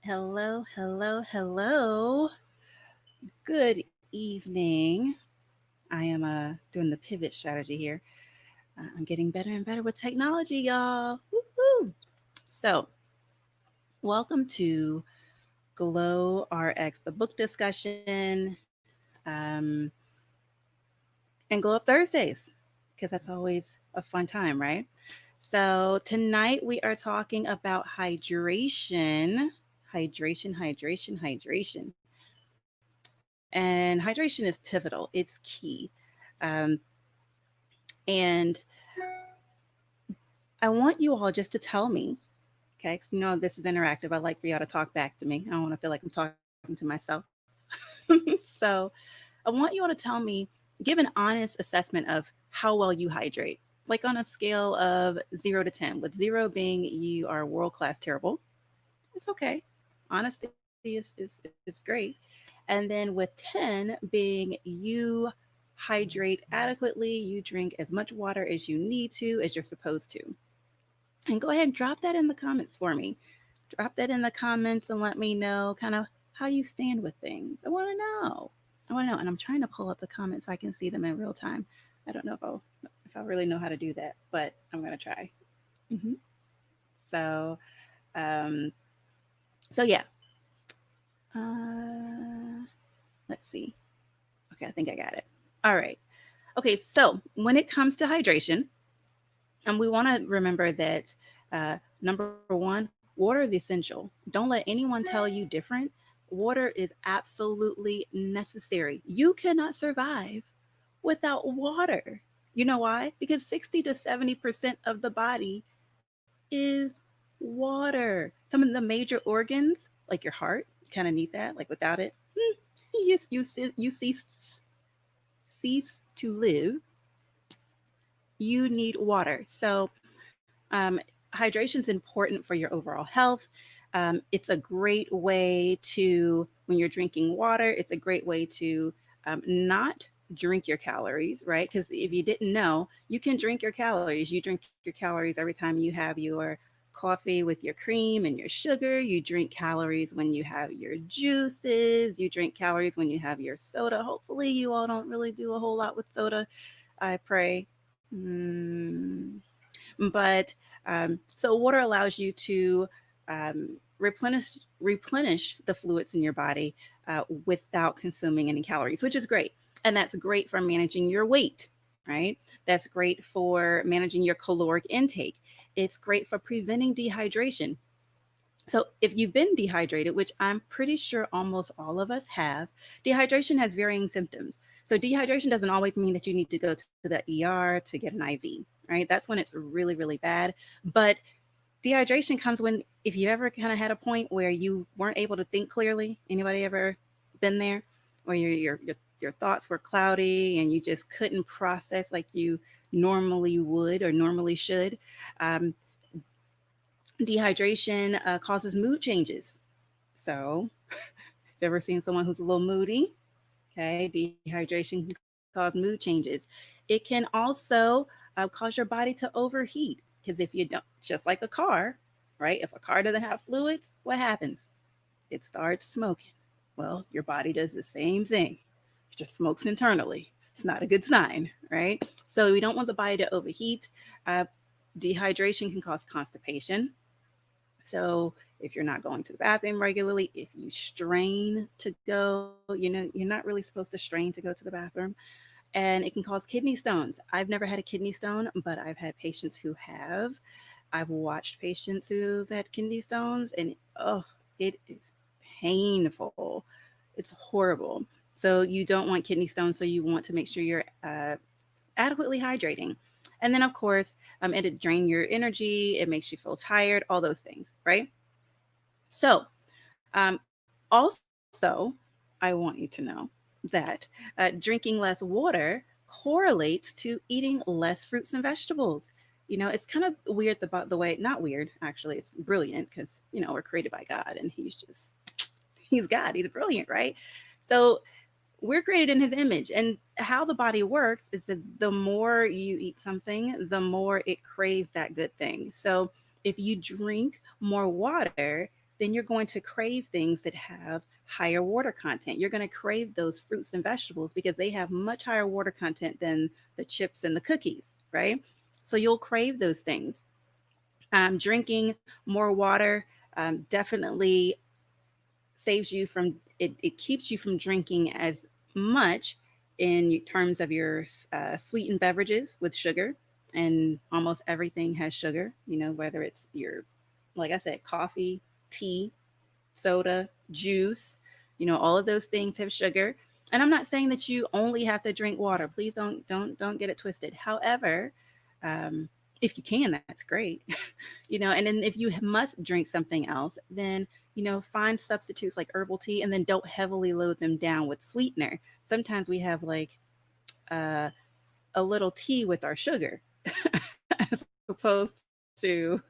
Hello, hello, hello. Good evening. I am doing the pivot strategy here. I'm getting better and better with technology, y'all. Woo-hoo. So, welcome to Glow RX, the book discussion, um, and Glow Up Thursdays, because that's always a fun time, right? So, tonight we are talking about hydration. Hydration. And hydration is pivotal, it's key. Um, and I want you all just to tell me, okay? 'Cause you know this is interactive. I like for y'all to talk back to me. I don't want to feel like I'm talking to myself. So I want you all to tell me, give an honest assessment of how well you hydrate, like on a scale of 0 to 10, with 0 being you are world class terrible. It's okay. Honesty is great. And then with 10 being you hydrate adequately, you drink as much water as you need to, as you're supposed to. And go ahead and drop that in the comments for me. Drop that in the comments and let me know kind of how you stand with things. I want to know. I want to know. And I'm trying to pull up the comments so I can see them in real time. I don't know if I really know how to do that, but I'm gonna try. hmm So um, so yeah. Uh, let's see. Okay, I think I got it. All right. Okay, so when it comes to hydration, and we want to remember that number one, water is essential. Don't let anyone tell you different. Water is absolutely necessary. You cannot survive without water. You know why? Because 60 to 70% of the body is water. Some of the major organs, like your heart, kind of need that. Like without it, you cease to live. You need water. So hydration is important for your overall health. It's a great way to, when you're drinking water, it's a great way to not drink your calories, right? Because if you didn't know, you can drink your calories. You drink your calories every time you have your coffee with your cream and your sugar. You drink calories when you have your juices. You drink calories when you have your soda. Hopefully, you all don't really do a whole lot with soda. I pray. But so water allows you to replenish the fluids in your body without consuming any calories, which is great. And that's great for managing your weight, right? That's great for managing your caloric intake. It's great for preventing dehydration. So, if you've been dehydrated, which I'm pretty sure almost all of us have, dehydration has varying symptoms. So, dehydration doesn't always mean that you need to go to the ER to get an IV, right? That's when it's really, really bad. But dehydration comes when, if you ever kind of had a point where you weren't able to think clearly. Anybody ever been there? Or your thoughts were cloudy and you just couldn't process like you normally would or normally should. Um, Dehydration causes mood changes. So, if you've ever seen someone who's a little moody, okay, dehydration can cause mood changes. It can also cause your body to overheat because if you don't, just like a car, right? If a car doesn't have fluids, what happens? It starts smoking. Well, your body does the same thing. It just smokes internally. It's not a good sign, right? So we don't want the body to overheat. Uh, Dehydration can cause constipation. So if you're not going to the bathroom regularly, if you strain to go, you're not really supposed to strain to go to the bathroom. And it can cause kidney stones. I've never had a kidney stone, but I've had patients who have. I've watched patients who've had kidney stones, and oh, it is painful. It's horrible. So you don't want kidney stones. So you want to make sure you're adequately hydrating. And then, of course, it drains your energy. It makes you feel tired. All those things, right? So, also, I want you to know that drinking less water correlates to eating less fruits and vegetables. You know, it's kind of weird about the way, not weird, actually, it's brilliant because, we're created by God and he's God, he's brilliant, right? So we're created in his image. And how the body works is that the more you eat something, the more it craves that good thing. So if you drink more water, then you're going to crave things that have higher water content. You're going to crave those fruits and vegetables because they have much higher water content than the chips and the cookies, right? So you'll crave those things. Drinking more water definitely saves you from it keeps you from drinking as much in terms of your sweetened beverages with sugar, and almost everything has sugar, whether it's your, like I said, coffee, tea, soda, juice, all of those things have sugar. And I'm not saying that you only have to drink water. Please don't get it twisted. However, um, if you can, that's great. And then if you must drink something else, then find substitutes like herbal tea, and then don't heavily load them down with sweetener. Sometimes we have like uh, a little tea with our sugar as opposed to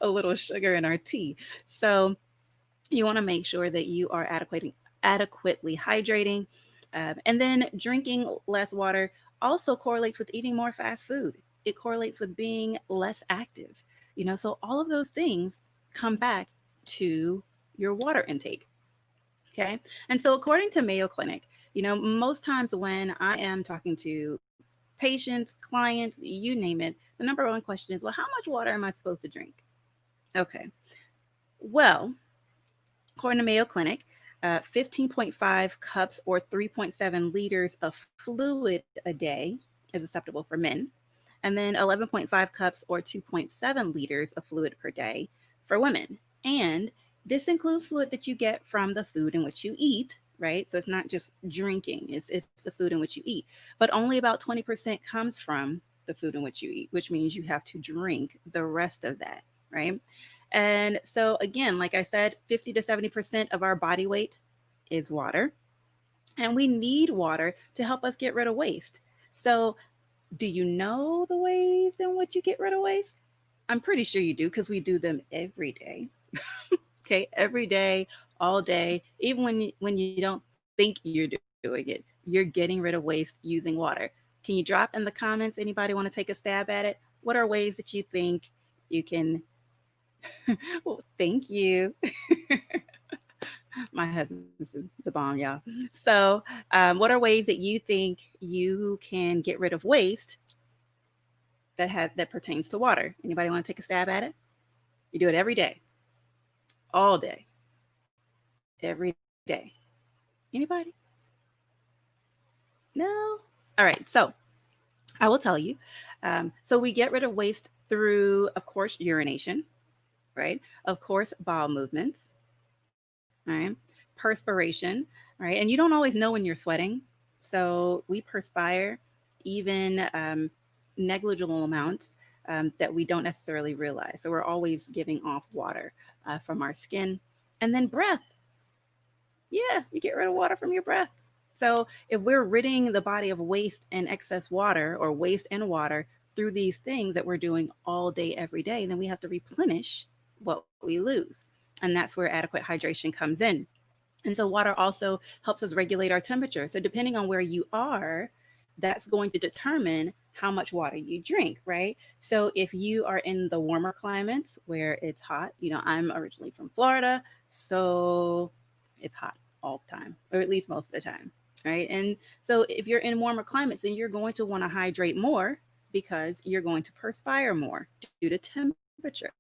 a little sugar in our tea. So you want to make sure that you are adequately hydrating. And then drinking less water also correlates with eating more fast food. It correlates with being less active. So all of those things come back to your water intake. Okay. And so, according to Mayo Clinic, most times when I am talking to patients, clients, you name it, the number one question is, well, how much water am I supposed to drink? Okay. Well, according to Mayo Clinic, 15.5 cups or 3.7 liters of fluid a day is acceptable for men, and then 11.5 cups or 2.7 liters of fluid per day for women. And this includes fluid that you get from the food in which you eat, right? So it's not just drinking, it's the food in which you eat. But only about 20% comes from the food in which you eat, which means you have to drink the rest of that, right? And so, again, like I said, 50 to 70% of our body weight is water, and we need water to help us get rid of waste. So, do you know the ways in which you get rid of waste? I'm pretty sure you do because we do them every day. Okay, every day, all day, even when you don't think you're doing it, you're getting rid of waste using water. Can you drop in the comments? Anybody want to take a stab at it? What are ways that you think you can? Well, thank you. My husband's the bomb, y'all. So, what are ways that you think you can get rid of waste that pertains to water? Anybody want to take a stab at it? You do it every day, all day, every day. Anybody? No. All right. So I will tell you. So we get rid of waste through, of course, urination, right? Of course, bowel movements, right? Perspiration, right? And you don't always know when you're sweating. So we perspire even negligible amounts that we don't necessarily realize. So we're always giving off water from our skin. And then breath. Yeah, you get rid of water from your breath. So if we're ridding the body of waste and excess water, or waste and water, through these things that we're doing all day, every day, then we have to replenish what we lose. And that's where adequate hydration comes in. And so water also helps us regulate our temperature. So depending on where you are, that's going to determine how much water you drink, right? So if you are in the warmer climates where it's hot, I'm originally from Florida, so it's hot all the time, or at least most of the time, right? And so if you're in warmer climates, then you're going to want to hydrate more because you're going to perspire more due to temperature.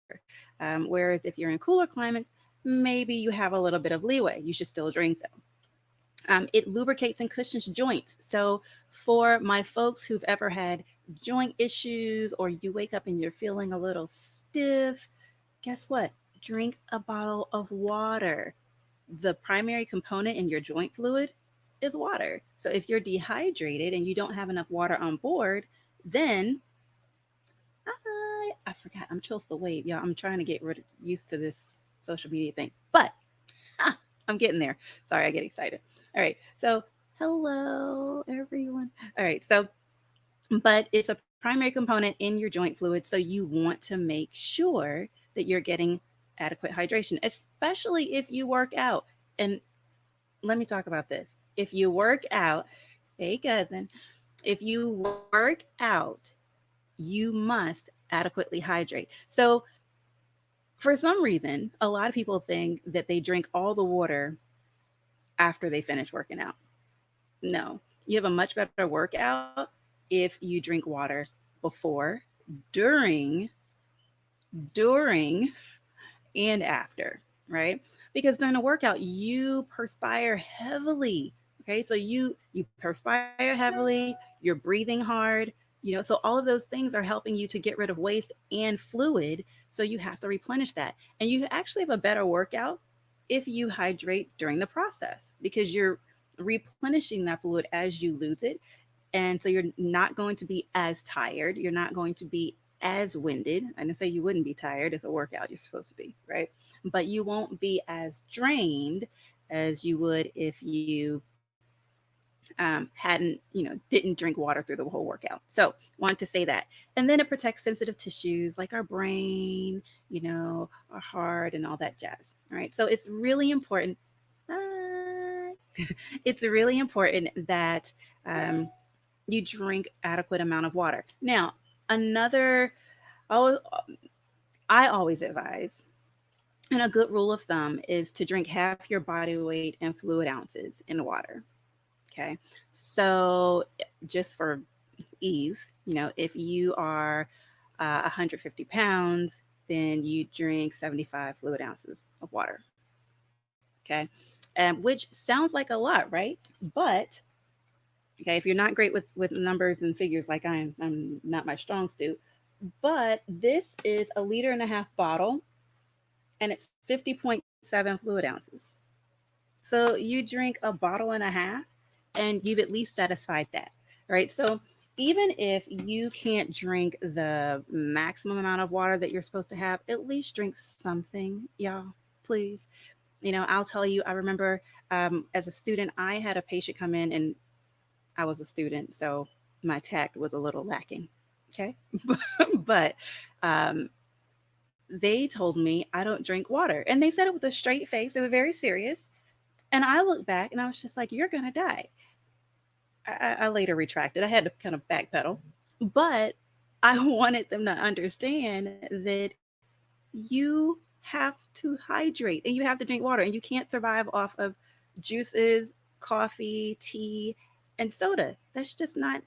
Whereas if you're in cooler climates, maybe you have a little bit of leeway. You should still drink them. It lubricates and cushions joints. So, for my folks who've ever had joint issues, or you wake up and you're feeling a little stiff, guess what? Drink a bottle of water. The primary component in your joint fluid is water. So, if you're dehydrated and you don't have enough water on board, then I forgot. I'm supposed to wave, y'all. I'm trying to get used to this social media thing, but I'm getting there. Sorry, I get excited. All right. So, hello, everyone. All right. So, but it's a primary component in your joint fluid. So, you want to make sure that you're getting adequate hydration, especially if you work out. And let me talk about this. If you work out, hey, cousin, if you work out, you must adequately hydrate. So, For some reason, a lot of people think that they drink all the water after they finish working out. No, you have a much better workout if you drink water before, during, during, and after, right? Because during the workout, you perspire heavily. Okay, so you perspire heavily, you're breathing hard, so all of those things are helping you to get rid of waste and fluid. So you have to replenish that. And you actually have a better workout if you hydrate during the process because you're replenishing that fluid as you lose it. And so you're not going to be as tired. You're not going to be as winded. I didn't say you wouldn't be tired. It's a workout. You're supposed to be, right? But you won't be as drained as you would if you hadn't, didn't drink water through the whole workout. So, wanted to say that. And then it protects sensitive tissues like our brain, our heart, and all that jazz. All right. So, it's really important. It's really important that um, you drink adequate amount of water. Now, another, I always advise, and a good rule of thumb is to drink half your body weight in fluid ounces in water. Okay. So, just for ease, if you are 150 pounds, then you drink 75 fluid ounces of water. Okay. Which sounds like a lot, right? But okay, if you're not great with numbers and figures like I'm not my strong suit, but this is a liter and a half bottle and it's 50.7 fluid ounces. So you drink a bottle and a half and you've at least satisfied that, right? So even if you can't drink the maximum amount of water that you're supposed to have, at least drink something, y'all, please. I'll tell you, I remember as a student, I had a patient come in and I was a student, so my tact was a little lacking. Okay. But um, they told me I don't drink water. And they said it with a straight face. They were very serious. And I looked back and I was just like, you're going to die. I later retracted. I had to kind of backpedal. But I wanted them to understand that you have to hydrate and you have to drink water and you can't survive off of juices, coffee, tea, and soda. That's just not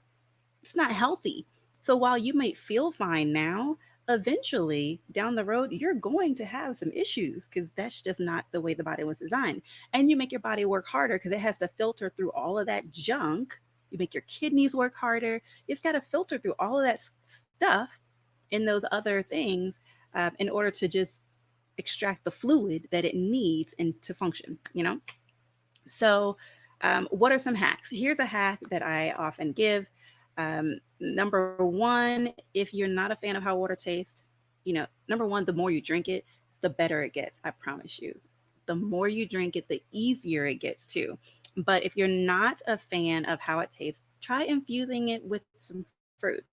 it's not healthy. So while you might feel fine now, eventually down the road, you're going to have some issues because that's just not the way the body was designed. And you make your body work harder because it has to filter through all of that junk. You make your kidneys work harder. It's got to filter through all of that stuff in those other things in order to just extract the fluid that it needs and to function. So, what are some hacks? Here's a hack that I often give. Number one, if you're not a fan of how water tastes, number one, the more you drink it, the better it gets. I promise you. The more you drink it, the easier it gets too. But if you're not a fan of how it tastes, try infusing it with some fruit,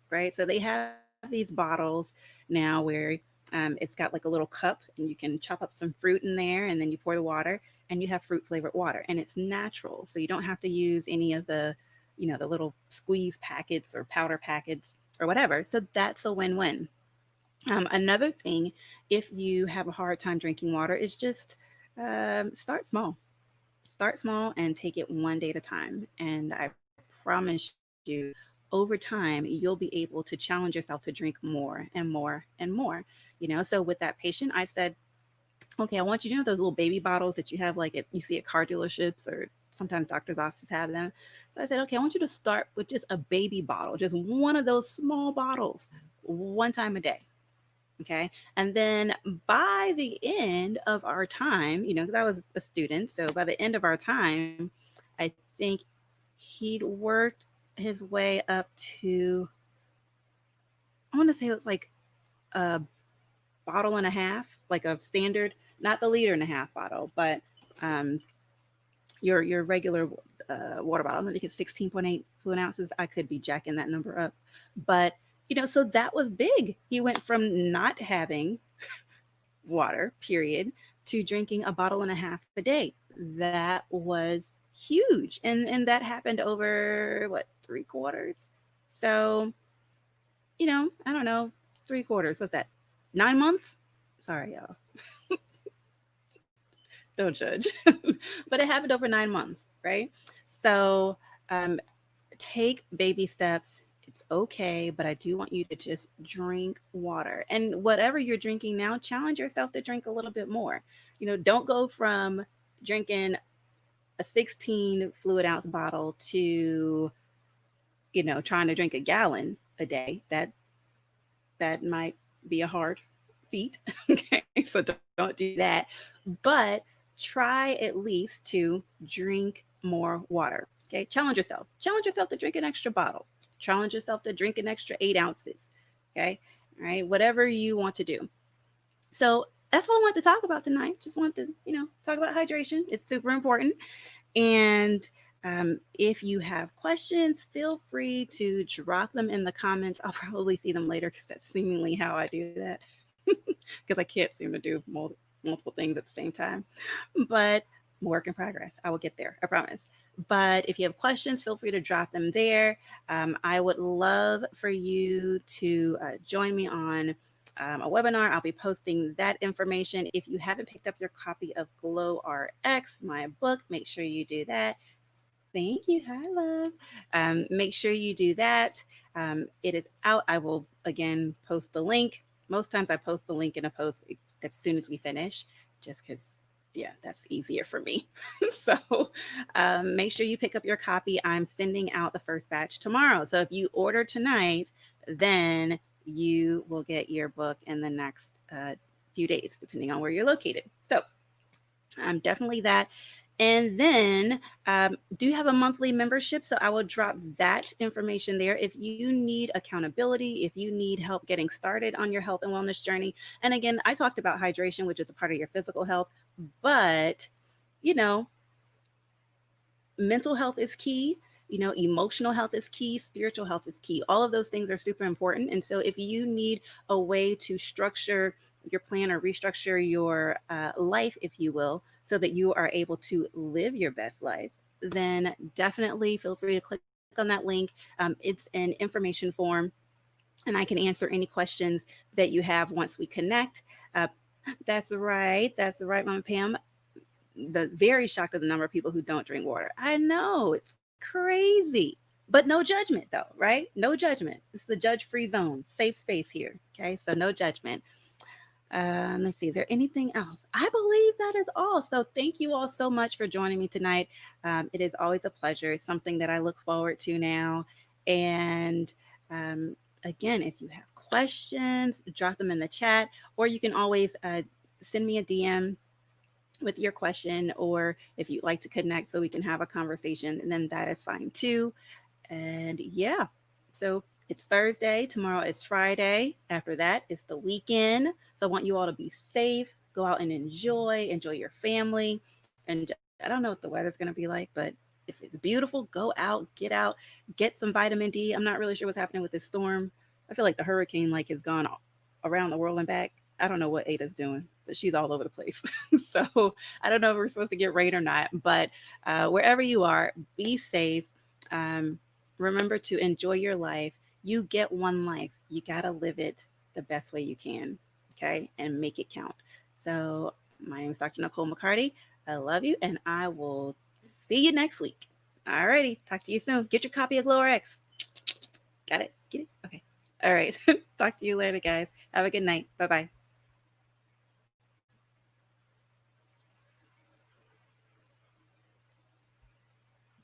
right? So they have these bottles now where it's got like a little cup and you can chop up some fruit in there and then you pour the water and you have fruit flavored water and it's natural. So you don't have to use any of the little squeeze packets or powder packets or whatever. So that's a win-win. Another thing, if you have a hard time drinking water, is just start small. Start small and take it one day at a time. And I promise you, over time, you'll be able to challenge yourself to drink more and more and more. So with that patient, I said, okay, I want you to know those little baby bottles that you have you see at car dealerships or sometimes doctors' offices have them. So I said, okay, I want you to start with just a baby bottle, just one of those small bottles, one time a day. Okay. And then by the end of our time, because I was a student, so by the end of our time, I think he'd worked his way up to, I want to say it was like a bottle and a half, like a standard, not the liter and a half bottle, but um, your regular water bottle. I think it's 16.8 fluid ounces. I could be jacking that number up, but so that was big. He went from not having water, period, to drinking a bottle and a half a day. That was huge, and that happened over what 3 quarters. So I don't know, 3 quarters. What's that? 9 months. Sorry, y'all. Don't judge. But it happened over 9 months, right? So um, take baby steps. It's okay, but I do want you to just drink water. And whatever you're drinking now, challenge yourself to drink a little bit more. Don't go from drinking a 16 fluid ounce bottle to, trying to drink a gallon a day. That might be a hard feat. Okay, so don't do that. But try at least to drink more water. Okay, challenge yourself. Challenge yourself to drink an extra bottle. Challenge yourself to drink an extra 8 ounces. Okay, all right, whatever you want to do. So that's what I want to talk about tonight. Just want to, talk about hydration. It's super important. And if you have questions, feel free to drop them in the comments. I'll probably see them later because that's seemingly how I do that. Because I can't seem to do multiple things at the same time. But work in progress. I will get there, I promise. But if you have questions, feel free to drop them there. I would love for you to join me on a webinar. I'll be posting that information. If you haven't picked up your copy of Glow RX, my book, make sure you do that. Thank you. Hi, love. Make sure you do that. It is out. I will again post the link. Most times I post the link in a post as soon as we finish, just because, yeah, that's easier for me. So make sure you pick up your copy. I'm sending out the first batch tomorrow. So if you order tonight, then you will get your book in the next few days, depending on where you're located. So definitely that. And then do have a monthly membership. So I will drop that information there. If you need accountability, if you need help getting started on your health and wellness journey. And again, I talked about hydration, which is a part of your physical health, but you know, mental health is key. Emotional health is key, spiritual health is key. All of those things are super important. And so if you need a way to structure your plan or restructure your life, if you will, so that you are able to live your best life, then definitely feel free to click on that link. It's an information form, and I can answer any questions that you have once we connect. Uh, that's right. That's right, Mama Pam. The very shocked at the number of people who don't drink water. I know it's crazy, but no judgment though, right? No judgment. This is a judge-free zone, safe space here. Okay, so no judgment. Let's see, is there anything else? I believe that is all. So thank you all so much for joining me tonight. It is always a pleasure. It's something that I look forward to now. And um, again, if you have questions, drop them in the chat, or you can always send me a DM with your question, or if you'd like to connect so we can have a conversation, then that is fine too. And yeah, so it's Thursday. Tomorrow is Friday. After that, it's the weekend. So I want you all to be safe. Go out and enjoy your family. And I don't know what the weather's going to be like, but if it's beautiful, go out, get some vitamin D. I'm not really sure what's happening with this storm. I feel like the hurricane like has gone around the world and back. I don't know what Ada's doing, but she's all over the place. So I don't know if we're supposed to get rain or not, but wherever you are, be safe. Um, Remember to enjoy your life. You get one life. You got to live it the best way you can, okay? And make it count. So, my name is Dr. Nicole McCarty. I love you, and I will see you next week. All righty. Talk to you soon. Get your copy of Glow RX. Got it? Get it? Okay. All right. Talk to you later, guys. Have a good night. Bye bye.